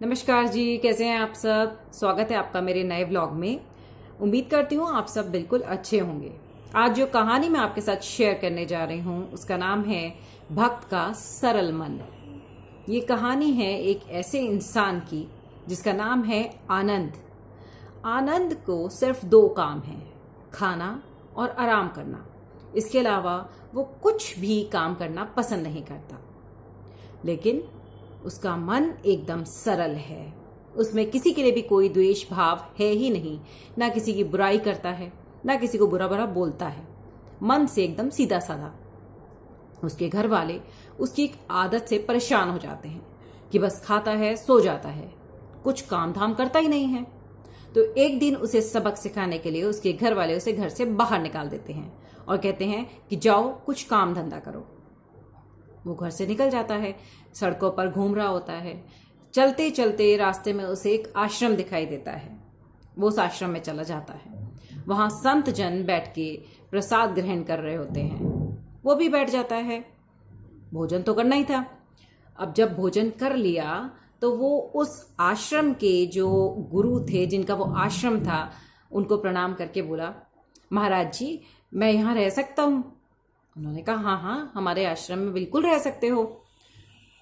नमस्कार जी, कैसे हैं आप सब। स्वागत है आपका मेरे नए व्लॉग में। उम्मीद करती हूँ आप सब बिल्कुल अच्छे होंगे। आज जो कहानी मैं आपके साथ शेयर करने जा रही हूँ उसका नाम है भक्त का सरल मन। ये कहानी है एक ऐसे इंसान की जिसका नाम है आनंद। आनंद को सिर्फ दो काम हैं, खाना और आराम करना। इसके अलावा वो कुछ भी काम करना पसंद नहीं करता। लेकिन उसका मन एकदम सरल है। उसमें किसी के लिए भी कोई द्वेष भाव है ही नहीं। ना किसी की बुराई करता है, ना किसी को बुरा बुरा बोलता है। मन से एकदम सीधा साधा। उसके घर वाले उसकी एक आदत से परेशान हो जाते हैं कि बस खाता है, सो जाता है, कुछ काम धाम करता ही नहीं है। तो एक दिन उसे सबक सिखाने के लिए उसके घर वाले उसे घर से बाहर निकाल देते हैं और कहते हैं कि जाओ कुछ काम धंधा करो। वो घर से निकल जाता है, सड़कों पर घूम रहा होता है। चलते चलते रास्ते में उसे एक आश्रम दिखाई देता है। वो उस आश्रम में चला जाता है। वहां संत जन बैठ के प्रसाद ग्रहण कर रहे होते हैं। वो भी बैठ जाता है। भोजन तो करना ही था। अब जब भोजन कर लिया तो वो उस आश्रम के जो गुरु थे, जिनका वो आश्रम था, उनको प्रणाम करके बोला, महाराज जी, मैं यहाँ रह सकता हूँ? उन्होंने कहा, हाँ हाँ, हमारे आश्रम में बिल्कुल रह सकते हो।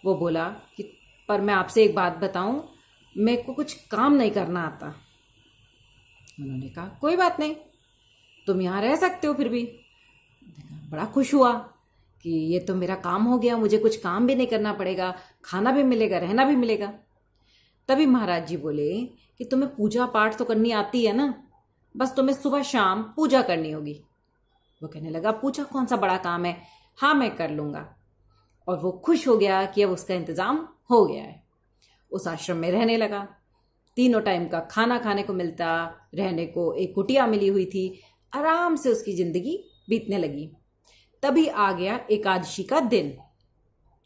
वो बोला कि पर मैं आपसे एक बात बताऊं, मेरे को कुछ काम नहीं करना आता। उन्होंने कहा, कोई बात नहीं, तुम यहाँ रह सकते हो फिर भी। बड़ा खुश हुआ कि ये तो मेरा काम हो गया, मुझे कुछ काम भी नहीं करना पड़ेगा, खाना भी मिलेगा, रहना भी मिलेगा। तभी महाराज जी बोले कि तुम्हें पूजा पाठ तो करनी आती है ना, बस तुम्हें सुबह शाम पूजा करनी होगी। वो कहने लगा, पूजा कौन सा बड़ा काम है, हाँ मैं कर लूंगा। और वो खुश हो गया कि अब उसका इंतजाम हो गया है। उस आश्रम में रहने लगा। तीनों टाइम का खाना खाने को मिलता, रहने को एक कुटिया मिली हुई थी। आराम से उसकी जिंदगी बीतने लगी। तभी आ गया एकादशी का दिन।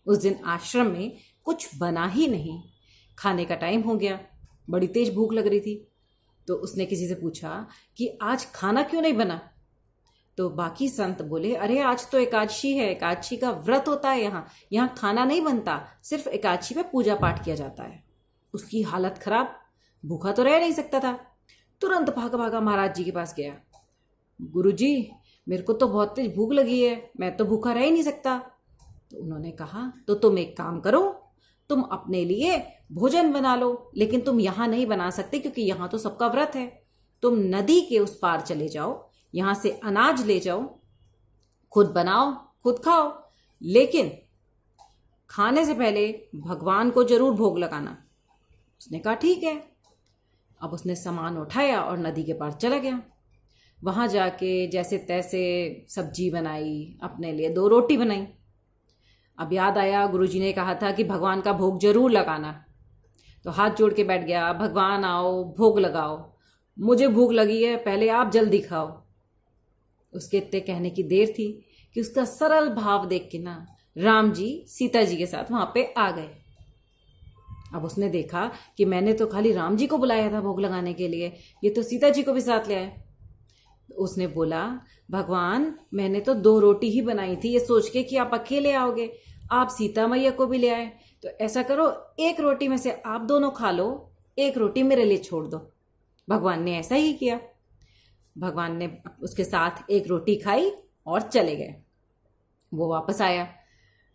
उस दिन आश्रम में कुछ बना ही नहीं। खाने का टाइम हो गया। बड़ी तेज भूख लग रही थी। तो उसने किसी से पूछा कि आज खाना क्यों नहीं बना। तो बाकी संत बोले, अरे आज तो एकादशी है, एकादशी का व्रत होता है, यहाँ खाना नहीं बनता, सिर्फ एकादशी पे पूजा पाठ किया जाता है। उसकी हालत खराब, भूखा तो रह नहीं सकता था। तुरंत भागा भागा महाराज जी के पास गया। गुरु जी, मेरे को तो बहुत तेज भूख लगी है, मैं तो भूखा रह ही नहीं सकता। तो उन्होंने कहा, तो तुम एक काम करो, तुम अपने लिए भोजन बना लो, लेकिन तुम यहाँ नहीं बना सकते क्योंकि यहाँ तो सबका व्रत है। तुम नदी के उस पार चले जाओ, यहां से अनाज ले जाओ, खुद बनाओ, खुद खाओ, लेकिन खाने से पहले भगवान को जरूर भोग लगाना। उसने कहा, ठीक है। अब उसने सामान उठाया और नदी के पार चला गया। वहां जाके जैसे तैसे सब्जी बनाई, अपने लिए 2 रोटी बनाई। अब याद आया, गुरुजी ने कहा था कि भगवान का भोग जरूर लगाना। तो हाथ जोड़ के बैठ गया, भगवान आओ, भोग लगाओ, मुझे भूख लगी है, पहले आप जल्दी खाओ। उसके इतने कहने की देर थी कि उसका सरल भाव देख के ना राम जी सीता जी के साथ वहां पे आ गए। अब उसने देखा कि मैंने तो खाली राम जी को बुलाया था भोग लगाने के लिए, ये तो सीता जी को भी साथ ले आए। तो उसने बोला, भगवान, मैंने तो 2 रोटी ही बनाई थी, ये सोच के कि आप अकेले आओगे, आप सीता मैया को भी ले आए। तो ऐसा करो, 1 रोटी में से आप दोनों खा लो, 1 रोटी मेरे लिए छोड़ दो। भगवान ने ऐसा ही किया। भगवान ने उसके साथ 1 रोटी खाई और चले गए। वो वापस आया।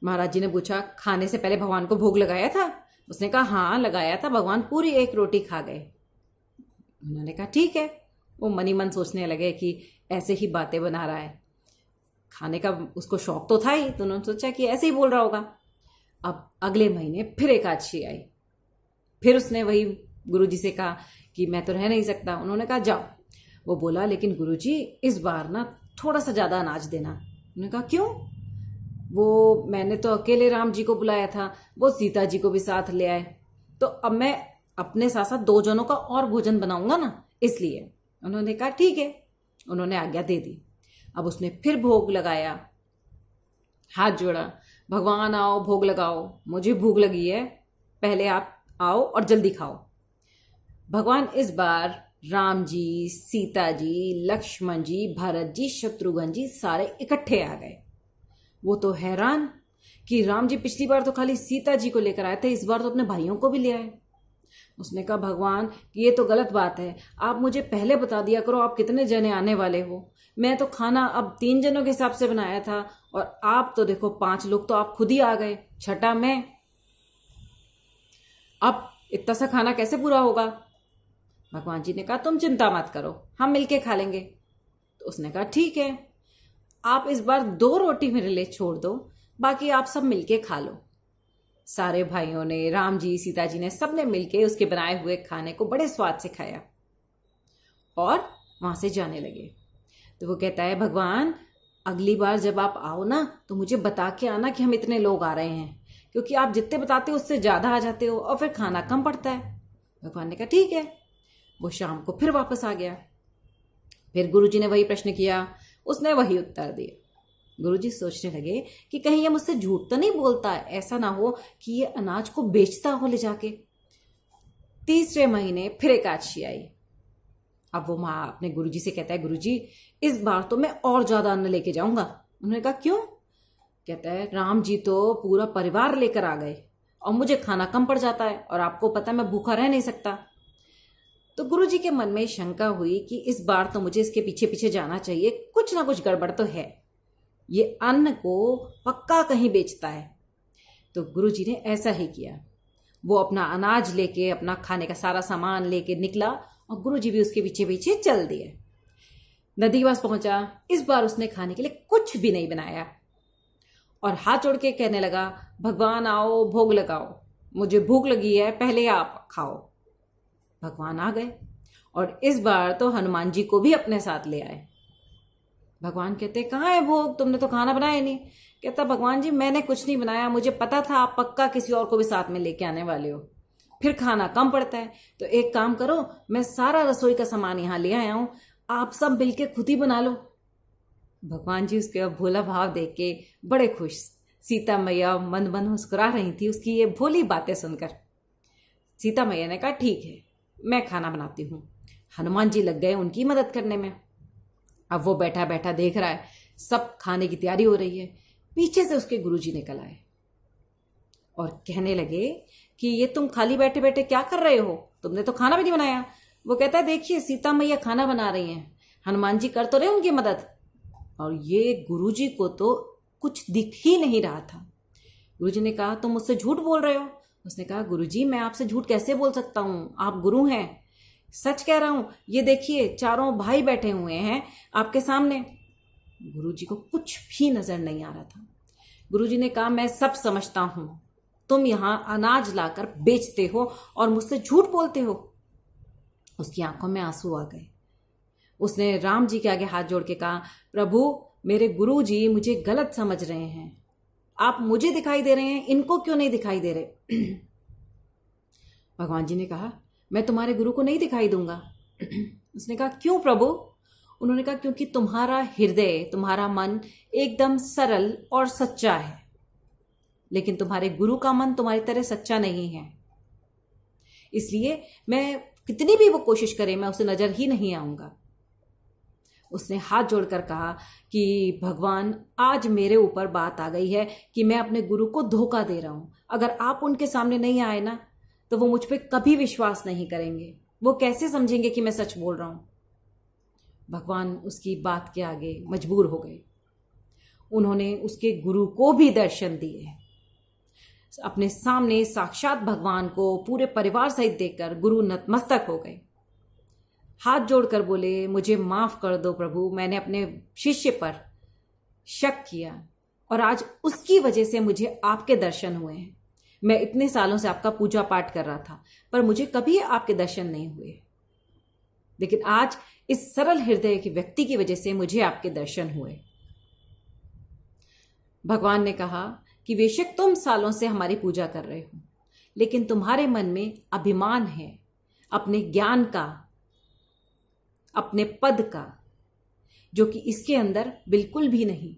महाराज जी ने पूछा, खाने से पहले भगवान को भोग लगाया था? उसने कहा, हाँ लगाया था, भगवान पूरी 1 रोटी खा गए। उन्होंने कहा, ठीक है। वो मनी मन सोचने लगे कि ऐसे ही बातें बना रहा है, खाने का उसको शौक तो था ही, तो उन्होंने सोचा कि ऐसे ही बोल रहा होगा। अब अगले महीने फिर एकादशी आई। फिर उसने वही गुरुजी से कहा कि मैं तो रह नहीं सकता। उन्होंने कहा, जाओ। वो बोला, लेकिन गुरुजी इस बार ना थोड़ा सा ज्यादा अनाज देना। उन्होंने कहा, क्यों? वो मैंने तो अकेले राम जी को बुलाया था, वो सीता जी को भी साथ ले आए, तो अब मैं अपने साथ साथ 2 जनों का और भोजन बनाऊंगा ना, इसलिए। उन्होंने कहा, ठीक है। उन्होंने आज्ञा दे दी। अब उसने फिर भोग लगाया, हाथ जोड़ा, भगवान आओ, भोग लगाओ, मुझे भूख लगी है, पहले आप आओ और जल्दी खाओ। भगवान इस बार राम जी, सीता जी, लक्ष्मण जी, भरत जी, शत्रुघ्न जी सारे इकट्ठे आ गए। वो तो हैरान कि राम जी पिछली बार तो खाली सीता जी को लेकर आए थे, इस बार तो अपने भाइयों को भी ले आए। उसने कहा भगवान ये तो गलत बात है, आप मुझे पहले बता दिया करो आप कितने जने आने वाले हो। मैं तो खाना अब 3 जनों के हिसाब से बनाया था और आप तो देखो 5 लोग तो आप खुद ही आ गए, छठा मैं। अब इतना सा खाना कैसे पूरा होगा। भगवान जी ने कहा तुम चिंता मत करो, हम मिलके खा लेंगे। तो उसने कहा ठीक है, आप इस बार 2 रोटी मेरे लिए छोड़ दो, बाकी आप सब मिलके खा लो। सारे भाइयों ने, राम जी, सीता जी ने, सबने मिलके उसके बनाए हुए खाने को बड़े स्वाद से खाया और वहां से जाने लगे। तो वो कहता है भगवान अगली बार जब आप आओ ना तो मुझे बता के आना कि हम इतने लोग आ रहे हैं, क्योंकि आप जितने बताते हो उससे ज्यादा आ जाते हो और फिर खाना कम पड़ता है। भगवान ने कहा ठीक है। वो शाम को फिर वापस आ गया। फिर गुरुजी ने वही प्रश्न किया, उसने वही उत्तर दिया। गुरुजी सोचने लगे कि कहीं ये मुझसे झूठ तो नहीं बोलता है, ऐसा ना हो कि ये अनाज को बेचता हो ले जाके। तीसरे महीने फिर एकादशी आई। अब वो माँ अपने गुरुजी से कहता है गुरुजी इस बार तो मैं और ज्यादा अन्न लेके जाऊंगा। उन्होंने कहा क्यों। कहता है राम जी तो पूरा परिवार लेकर आ गए और मुझे खाना कम पड़ जाता है और आपको पता है मैं भूखा रह नहीं सकता। तो गुरुजी के मन में शंका हुई कि इस बार तो मुझे इसके पीछे पीछे जाना चाहिए, कुछ ना कुछ गड़बड़ तो है, ये अन्न को पक्का कहीं बेचता है। तो गुरुजी ने ऐसा ही किया। वो अपना अनाज लेके, अपना खाने का सारा सामान लेके निकला और गुरुजी भी उसके पीछे पीछे चल दिए। नदी के पास पहुंचा। इस बार उसने खाने के लिए कुछ भी नहीं बनाया और हाथ जोड़ के कहने लगा भगवान आओ भोग लगाओ, मुझे भूख लगी है, पहले आप खाओ। भगवान आ गए और इस बार तो हनुमान जी को भी अपने साथ ले आए। भगवान कहते कहाँ है भोग, तुमने तो खाना बनाया नहीं। कहता भगवान जी मैंने कुछ नहीं बनाया, मुझे पता था आप पक्का किसी और को भी साथ में लेके आने वाले हो, फिर खाना कम पड़ता है, तो एक काम करो मैं सारा रसोई का सामान यहाँ ले आया हूं, आप सब मिलके खुद ही बना लो। भगवान जी उसके भोला भाव देख के बड़े खुश। सीता मैया मंद मंद मुस्कुरा रही थी उसकी ये भोली बातें सुनकर। सीता मैया ने कहा ठीक है मैं खाना बनाती हूँ। हनुमान जी लग गए उनकी मदद करने में। अब वो बैठा बैठा देख रहा है सब खाने की तैयारी हो रही है। पीछे से उसके गुरुजी निकल आए और कहने लगे कि ये तुम खाली बैठे बैठे क्या कर रहे हो, तुमने तो खाना भी नहीं बनाया। वो कहता है देखिए सीता मैया खाना बना रही हैं, हनुमान जी कर तो रहे उनकी मदद। और ये गुरुजी को तो कुछ दिख ही नहीं रहा था। गुरुजी ने कहा तुम मुझसे झूठ बोल रहे हो। उसने कहा गुरुजी मैं आपसे झूठ कैसे बोल सकता हूं, आप गुरु हैं, सच कह रहा हूं। ये देखिए चारों भाई बैठे हुए हैं आपके सामने। गुरुजी को कुछ भी नजर नहीं आ रहा था। गुरुजी ने कहा मैं सब समझता हूं, तुम यहां अनाज लाकर बेचते हो और मुझसे झूठ बोलते हो। उसकी आंखों में आंसू आ गए। उसने राम जी के आगे हाथ जोड़ के कहा प्रभु मेरे गुरुजी मुझे गलत समझ रहे हैं, आप मुझे दिखाई दे रहे हैं, इनको क्यों नहीं दिखाई दे रहे। भगवान जी ने कहा मैं तुम्हारे गुरु को नहीं दिखाई दूंगा। उसने कहा क्यों प्रभु। उन्होंने कहा क्योंकि तुम्हारा हृदय, तुम्हारा मन एकदम सरल और सच्चा है, लेकिन तुम्हारे गुरु का मन तुम्हारी तरह सच्चा नहीं है, इसलिए मैं कितनी भी वो कोशिश करे मैं उसे नजर ही नहीं आऊंगा। उसने हाथ जोड़कर कहा कि भगवान आज मेरे ऊपर बात आ गई है कि मैं अपने गुरु को धोखा दे रहा हूं। अगर आप उनके सामने नहीं आए ना तो वो मुझ पर कभी विश्वास नहीं करेंगे, वो कैसे समझेंगे कि मैं सच बोल रहा हूं। भगवान उसकी बात के आगे मजबूर हो गए। उन्होंने उसके गुरु को भी दर्शन दिए। अपने सामने साक्षात भगवान को पूरे परिवार सहित देखकर गुरु नतमस्तक हो गए। हाथ जोड़कर बोले मुझे माफ कर दो प्रभु, मैंने अपने शिष्य पर शक किया और आज उसकी वजह से मुझे आपके दर्शन हुए हैं। मैं इतने सालों से आपका पूजा पाठ कर रहा था पर मुझे कभी आपके दर्शन नहीं हुए, लेकिन आज इस सरल हृदय के व्यक्ति की वजह से मुझे आपके दर्शन हुए। भगवान ने कहा कि बेशक तुम सालों से हमारी पूजा कर रहे हो, लेकिन तुम्हारे मन में अभिमान है अपने ज्ञान का, अपने पद का, जो कि इसके अंदर बिल्कुल भी नहीं।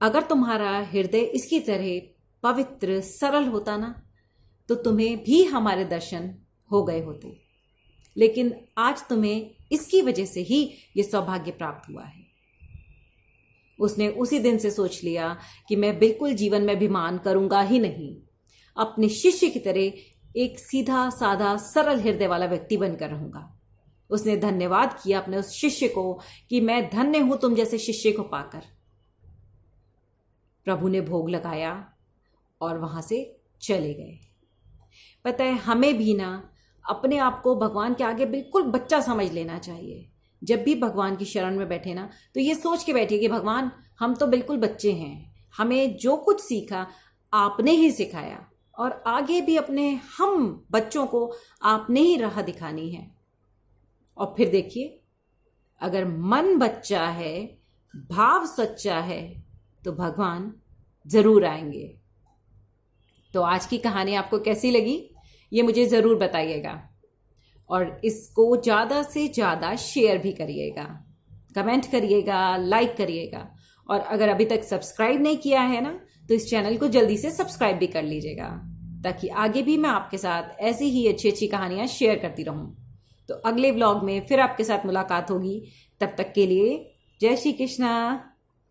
अगर तुम्हारा हृदय इसकी तरह पवित्र सरल होता ना तो तुम्हें भी हमारे दर्शन हो गए होते, लेकिन आज तुम्हें इसकी वजह से ही ये सौभाग्य प्राप्त हुआ है। उसने उसी दिन से सोच लिया कि मैं बिल्कुल जीवन में अभिमान करूंगा ही नहीं, अपने शिष्य की तरह एक सीधा साधा सरल हृदय वाला व्यक्ति बनकर रहूंगा। उसने धन्यवाद किया अपने उस शिष्य को कि मैं धन्य हूं तुम जैसे शिष्य को पाकर। प्रभु ने भोग लगाया और वहां से चले गए। पता है, हमें भी ना अपने आप को भगवान के आगे बिल्कुल बच्चा समझ लेना चाहिए। जब भी भगवान की शरण में बैठे ना, तो ये सोच के बैठिए कि भगवान, हम तो बिल्कुल बच्चे हैं, हमें जो कुछ सीखा आपने ही सिखाया और आगे भी अपने हम बच्चों को आपने ही राह दिखानी है। और फिर देखिए, अगर मन बच्चा है, भाव सच्चा है, तो भगवान जरूर आएंगे। तो आज की कहानी आपको कैसी लगी, ये मुझे ज़रूर बताइएगा और इसको ज़्यादा से ज़्यादा शेयर भी करिएगा, कमेंट करिएगा, लाइक करिएगा। और अगर अभी तक सब्सक्राइब नहीं किया है ना, तो इस चैनल को जल्दी से सब्सक्राइब भी कर लीजिएगा, ताकि आगे भी मैं आपके साथ ऐसी ही अच्छी अच्छी कहानियाँ शेयर करती रहूँ। तो अगले व्लॉग में फिर आपके साथ मुलाकात होगी। तब तक के लिए जय श्री कृष्णा।